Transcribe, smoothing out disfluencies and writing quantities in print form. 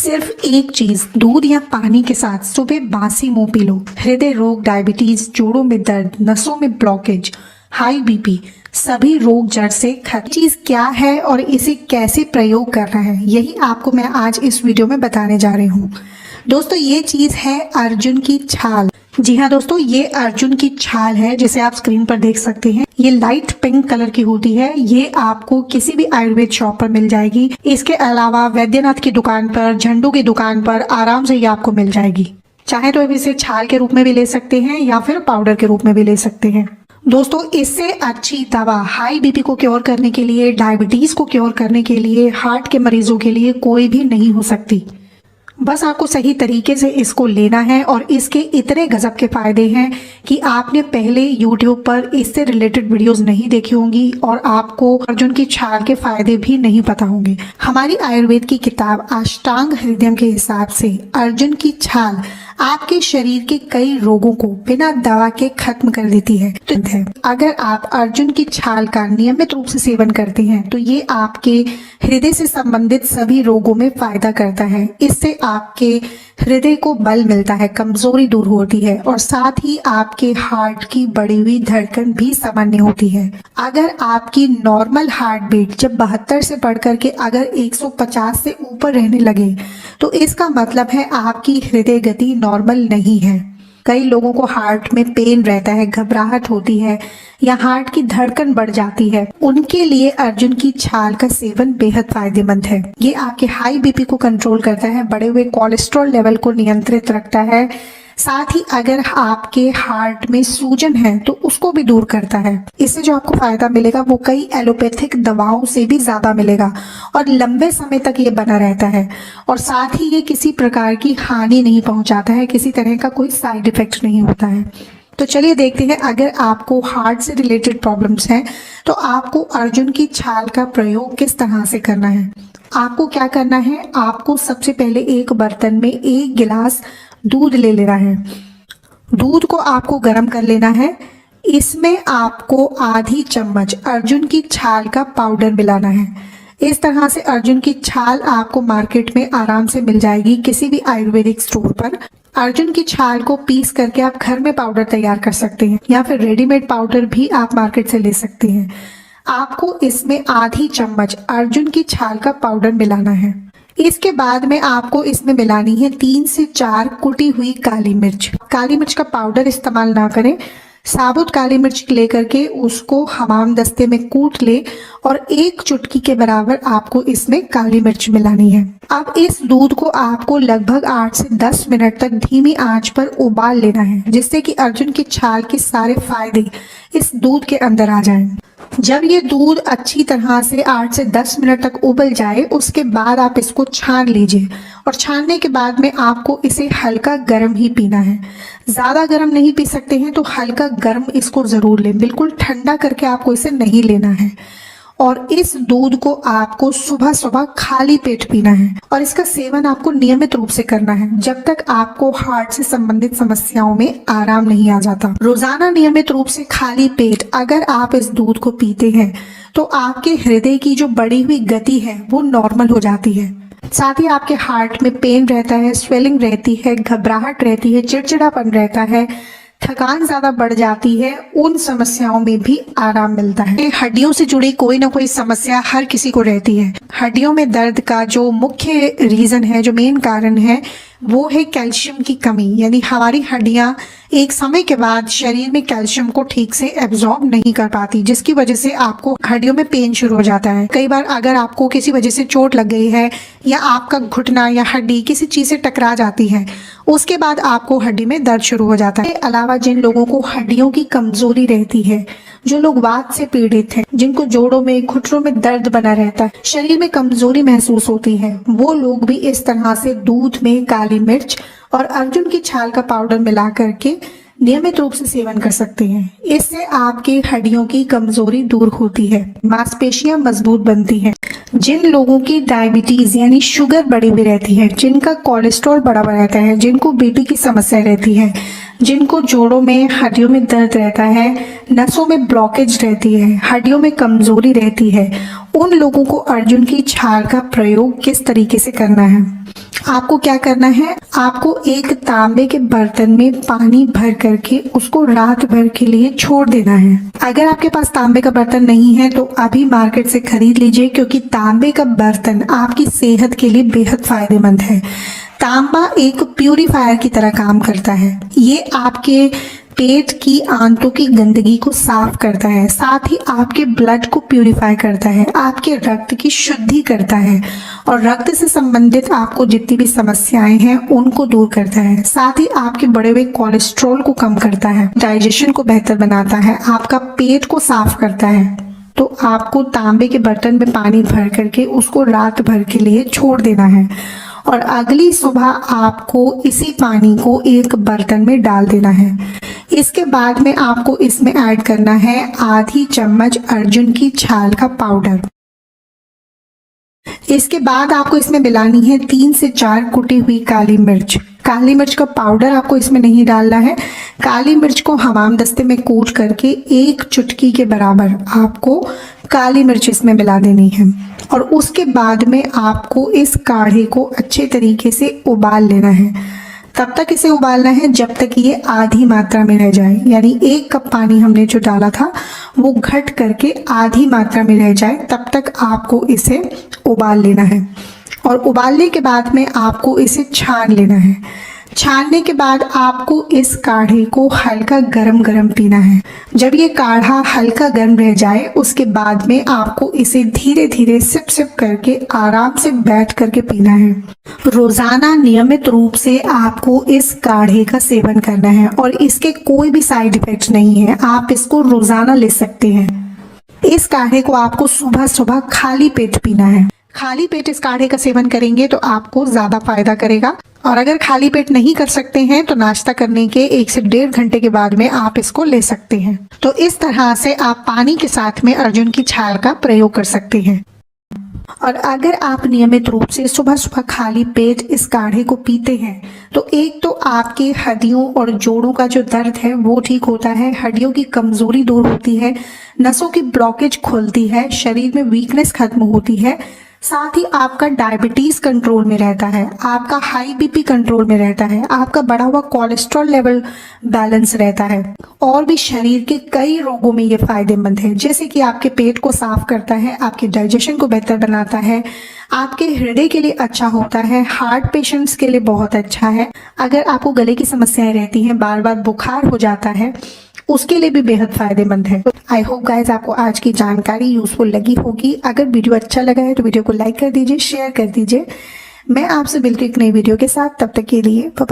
सिर्फ एक चीज, दूध या पानी के साथ सुबह बासी मुंह पी लो। हृदय रोग, डायबिटीज, जोड़ों में दर्द, नसों में ब्लॉकेज, हाई बीपी, सभी रोग जड़ से खत्म। चीज क्या है और इसे कैसे प्रयोग करना है, यही आपको मैं आज इस वीडियो में बताने जा रही हूँ। दोस्तों, ये चीज है अर्जुन की छाल। जी हाँ दोस्तों, ये अर्जुन की छाल है, जिसे आप स्क्रीन पर देख सकते हैं। ये लाइट पिंक कलर की होती है। ये आपको किसी भी आयुर्वेद शॉप पर मिल जाएगी। इसके अलावा वैद्यनाथ की दुकान पर, झंडू की दुकान पर आराम से ये आपको मिल जाएगी। चाहे तो आप इसे छाल के रूप में भी ले सकते हैं या फिर पाउडर के रूप में भी ले सकते हैं। दोस्तों, इससे अच्छी दवा हाई बीपी को क्योर करने के लिए, डायबिटीज को क्योर करने के लिए, हार्ट के मरीजों के लिए कोई भी नहीं हो सकती। बस आपको सही तरीके से इसको लेना है और इसके इतने गजब के फायदे हैं कि आपने पहले YouTube पर इससे रिलेटेड वीडियोस नहीं देखी होंगी और आपको अर्जुन की छाल के फायदे भी नहीं पता होंगे। हमारी आयुर्वेद की किताब अष्टांग हृदयम के हिसाब से अर्जुन की छाल आपके शरीर के कई रोगों को बिना दवा के खत्म कर देती है। तो अगर आप अर्जुन की छाल का नियमित रूप से सेवन करते हैं तो ये आपके हृदय से संबंधित सभी रोगों में फायदा करता है। इससे आपके हृदय को बल मिलता है, कमजोरी दूर होती है और साथ ही आपके हार्ट की बढ़ी हुई धड़कन भी सामान्य होती है। अगर आपकी नॉर्मल हार्ट बीट जब 72 से बढ़कर के अगर 150 से ऊपर रहने लगे तो इसका मतलब है आपकी हृदय गति नॉर्मल नहीं है। कई लोगों को हार्ट में पेन रहता है, घबराहट होती है या हार्ट की धड़कन बढ़ जाती है। उनके लिए अर्जुन की छाल का सेवन बेहद फायदेमंद है। ये आपके हाई बीपी को कंट्रोल करता है, बढ़े हुए कोलेस्ट्रॉल लेवल को नियंत्रित रखता है। साथ ही अगर आपके हार्ट में सूजन है तो उसको भी दूर करता है। इससे जो आपको फायदा मिलेगा वो कई एलोपैथिक दवाओं से भी ज्यादा मिलेगा और लंबे समय तक ये बना रहता है और साथ ही ये किसी प्रकार की हानि नहीं पहुंचाता है, किसी तरह का कोई साइड इफेक्ट नहीं होता है। तो चलिए देखते हैं, अगर आपको हार्ट से रिलेटेड प्रॉब्लम्स हैं तो आपको अर्जुन की छाल का प्रयोग किस तरह से करना है। आपको क्या करना है, आपको सबसे पहले एक बर्तन में 1 गिलास दूध ले लेना है। दूध को आपको गर्म कर लेना है। इसमें आपको आधी चम्मच अर्जुन की छाल का पाउडर मिलाना है। इस तरह से अर्जुन की छाल आपको मार्केट में आराम से मिल जाएगी, किसी भी आयुर्वेदिक स्टोर पर। अर्जुन की छाल को पीस करके आप घर में पाउडर तैयार कर सकते हैं या फिर रेडीमेड पाउडर भी आप मार्केट से ले सकते हैं। आपको इसमें आधी चम्मच अर्जुन की छाल का पाउडर मिलाना है। इसके बाद में आपको इसमें मिलानी है 3 से 4 कुटी हुई काली मिर्च। काली मिर्च का पाउडर इस्तेमाल ना करें, साबुत काली मिर्च लेकर के उसको हमाम दस्ते में कूट ले और 1 चुटकी के बराबर आपको इसमें काली मिर्च मिलानी है। अब इस दूध को आपको लगभग 8 से 10 मिनट तक धीमी आंच पर उबाल लेना है, जिससे कि अर्जुन की छाल के सारे फायदे इस दूध के अंदर आ जाएं। जब ये दूध अच्छी तरह से 8 से 10 मिनट तक उबल जाए उसके बाद आप इसको छान लीजिए और छानने के बाद में आपको इसे हल्का गर्म ही पीना है। ज्यादा गर्म नहीं पी सकते हैं तो हल्का गर्म इसको जरूर लें, बिल्कुल ठंडा करके आपको इसे नहीं लेना है। और इस दूध को आपको सुबह सुबह खाली पेट पीना है और इसका सेवन आपको नियमित रूप से करना है जब तक आपको हार्ट से संबंधित समस्याओं में आराम नहीं आ जाता। रोजाना नियमित रूप से खाली पेट अगर आप इस दूध को पीते हैं तो आपके हृदय की जो बढ़ी हुई गति है वो नॉर्मल हो जाती है। साथ ही आपके हार्ट में पेन रहता है, स्वेलिंग रहती है, घबराहट रहती है, चिड़चिड़ापन रहता है, थकान ज्यादा बढ़ जाती है, उन समस्याओं में भी आराम मिलता है। हड्डियों से जुड़ी कोई ना कोई समस्या हर किसी को रहती है। हड्डियों में दर्द का जो मुख्य रीजन है, जो मेन कारण है, वो है कैल्शियम की कमी। यानी हमारी हड्डियां एक समय के बाद शरीर में कैल्शियम को ठीक से एब्जॉर्ब नहीं कर पाती, जिसकी वजह से आपको हड्डियों में पेन शुरू हो जाता है। कई बार अगर आपको किसी वजह से चोट लग गई है या आपका घुटना या हड्डी किसी चीज से टकरा जाती है, उसके बाद आपको हड्डी में दर्द शुरू हो जाता है। इसके अलावा जिन लोगों को हड्डियों की कमजोरी रहती है, जो लोग वात से पीड़ित हैं, जिनको जोड़ों में, घुटनों में दर्द बना रहता है, शरीर में कमजोरी महसूस होती है, वो लोग भी इस तरह से दूध में काली मिर्च और अर्जुन की छाल का पाउडर मिला करके नियमित रूप से सेवन कर सकते हैं। इससे आपकी हड्डियों की कमजोरी दूर होती है, मांसपेशियां मजबूत बनती हैं। जिन लोगों की डायबिटीज यानी शुगर बढ़ी हुई रहती है, जिनका कोलेस्ट्रॉल बढ़ा हुआ रहता है, जिनको बीपी की समस्या रहती है, जिनको जोड़ों में हड्डियों में दर्द रहता है, नसों में ब्लॉकेज रहती है, हड्डियों में कमजोरी रहती है, उन लोगों को अर्जुन की छाल का प्रयोग किस तरीके से करना है। आपको क्या करना है, आपको एक तांबे के बर्तन में पानी भर करके उसको रात भर के लिए छोड़ देना है। अगर आपके पास तांबे का बर्तन नहीं है तो अभी मार्केट से खरीद लीजिए, क्योंकि तांबे का बर्तन आपकी सेहत के लिए बेहद फायदेमंद है। तांबा एक प्यूरीफायर की तरह काम करता है। ये आपके पेट की आंतों की गंदगी को साफ करता है, साथ ही आपके ब्लड को प्यूरिफाई करता है, आपके रक्त की शुद्धि करता है और रक्त से संबंधित आपको जितनी भी समस्याएं हैं उनको दूर करता है। साथ ही आपके बढ़े हुए कोलेस्ट्रॉल को कम करता है, डाइजेशन को बेहतर बनाता है, आपका पेट को साफ करता है। तो आपको तांबे के बर्तन में पानी भर करके उसको रात भर के लिए छोड़ देना है और अगली सुबह आपको इसी पानी को एक बर्तन में डाल देना है। इसके बाद में आपको इसमें ऐड करना है आधी चम्मच अर्जुन की छाल का पाउडर। इसके बाद आपको इसमें मिलानी है 3 से 4 कुटी हुई काली मिर्च। काली मिर्च का पाउडर आपको इसमें नहीं डालना है। काली मिर्च को हमाम दस्ते में कूट करके 1 चुटकी के बराबर आपको काली मिर्च इसमें मिला देनी है और उसके बाद में आपको इस काढ़े को अच्छे तरीके से उबाल लेना है। तब तक इसे उबालना है जब तक ये आधी मात्रा में रह जाए, यानी 1 कप पानी हमने जो डाला था वो घट करके आधी मात्रा में रह जाए, तब तक आपको इसे उबाल लेना है। और उबालने के बाद में आपको इसे छान लेना है। छानने के बाद आपको इस काढ़े को हल्का गरम गरम पीना है। जब ये काढ़ा हल्का गर्म रह जाए उसके बाद में आपको इसे धीरे धीरे सिप सिप करके आराम से बैठ करके पीना है। रोजाना नियमित रूप से आपको इस काढ़े का सेवन करना है और इसके कोई भी साइड इफेक्ट नहीं है। आप इसको रोजाना ले सकते हैं। इस काढ़े को आपको सुबह सुबह खाली पेट पीना है। खाली पेट इस काढ़े का सेवन करेंगे तो आपको ज्यादा फायदा करेगा। और अगर खाली पेट नहीं कर सकते हैं तो नाश्ता करने के 1 से 1.5 घंटे के बाद में आप इसको ले सकते हैं। तो इस तरह से आप पानी के साथ में अर्जुन की छाल का प्रयोग कर सकते हैं। और अगर आप नियमित रूप से सुबह सुबह खाली पेट इस काढ़े को पीते हैं तो एक तो आपके हड्डियों और जोड़ों का जो दर्द है वो ठीक होता है, हड्डियों की कमजोरी दूर होती है, नसों की ब्लॉकेज खुलती है, शरीर में वीकनेस खत्म होती है, साथ ही आपका डायबिटीज कंट्रोल में रहता है, आपका हाई बीपी कंट्रोल में रहता है, आपका बढ़ा हुआ कोलेस्ट्रॉल लेवल बैलेंस रहता है और भी शरीर के कई रोगों में ये फायदेमंद है। जैसे कि आपके पेट को साफ करता है, आपके डाइजेशन को बेहतर बनाता है, आपके हृदय के लिए अच्छा होता है, हार्ट पेशेंट्स के लिए बहुत अच्छा है। अगर आपको गले की समस्याएं रहती हैं, बार बार बुखार हो जाता है, उसके लिए भी बेहद फायदेमंद है। आई होप गाइज आपको आज की जानकारी यूजफुल लगी होगी। अगर वीडियो अच्छा लगा है तो वीडियो को लाइक कर दीजिए, शेयर कर दीजिए। मैं आपसे मिलती हूँ एक नई वीडियो के साथ, तब तक के लिए बाय बाय।